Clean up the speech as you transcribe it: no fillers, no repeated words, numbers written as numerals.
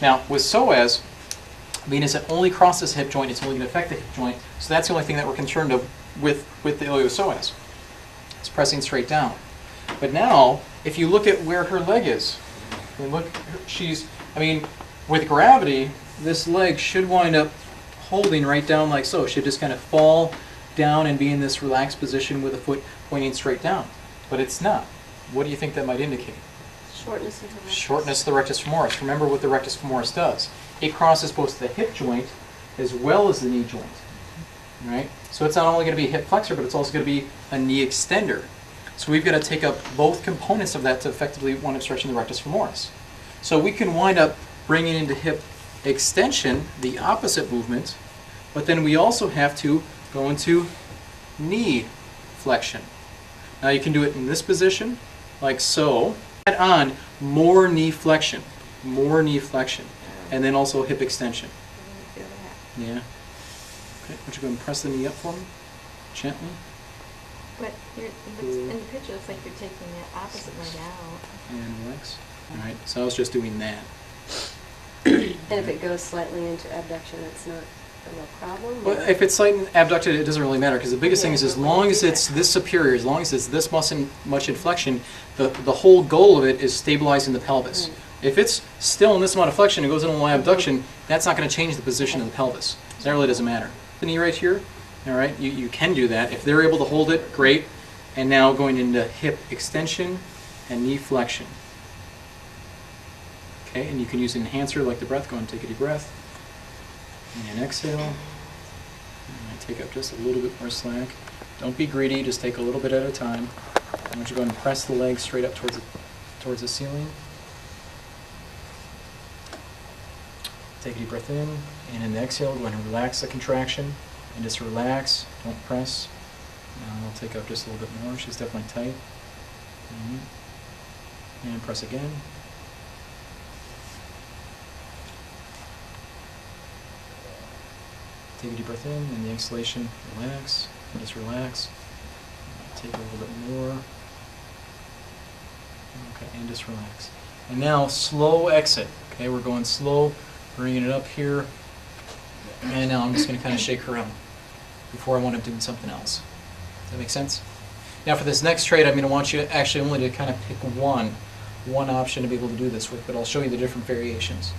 Now, with psoas, Venus, it only crosses the hip joint, it's only going to affect the hip joint, so that's the only thing that we're concerned of with the iliopsoas. It's pressing straight down. But now, if you look at where her leg is, and look, with gravity, this leg should wind up holding right down like so. It should just kind of fall down and be in this relaxed position with the foot pointing straight down. But it's not. What do you think that might indicate? Shortness of the rectus. Shortness of the rectus femoris. Remember what the rectus femoris does. It crosses both the hip joint as well as the knee joint. Right? So it's not only going to be a hip flexor, but it's also going to be a knee extender. So we've got to take up both components of that to effectively wind up stretching the rectus femoris. So we can wind up bringing into hip extension, the opposite movement, but then we also have to go into knee flexion. Now you can do it in this position, like so. Add on more knee flexion, and then also hip extension. Yeah. Okay, would you go and press the knee up for me, gently? But in the picture, it looks like you're taking the opposite leg out. And relax. All right, so I was just doing that. And if it goes slightly into abduction, it's not a real problem? Well, if it's slightly abducted, it doesn't really matter, because the biggest thing is as long as it's this superior, as long as it's this much in flexion, the whole goal of it is stabilizing the pelvis. Right. If it's still in this amount of flexion and goes into abduction, that's not going to change the position of the pelvis. So that really doesn't matter. The knee right here, all right, you can do that. If they're able to hold it, great. And now going into hip extension and knee flexion. Okay, and you can use an enhancer like the breath. Go and take a deep breath. And exhale. And take up just a little bit more slack. Don't be greedy, just take a little bit at a time. I want you to go and press the legs straight up towards the ceiling. Take a deep breath in, and in the exhale, go ahead and relax the contraction, and just relax, don't press. Now I'll take up just a little bit more, she's definitely tight. And press again. Take a deep breath in, and the exhalation, relax, and just relax. Take a little bit more. Okay, and just relax. And now slow exit. Okay, we're going slow, bringing it up here. And now I'm just going to kind of shake her around before I want to do something else. Does that make sense? Now for this next trait, I'm going to want you actually only to kind of pick one option to be able to do this with, but I'll show you the different variations.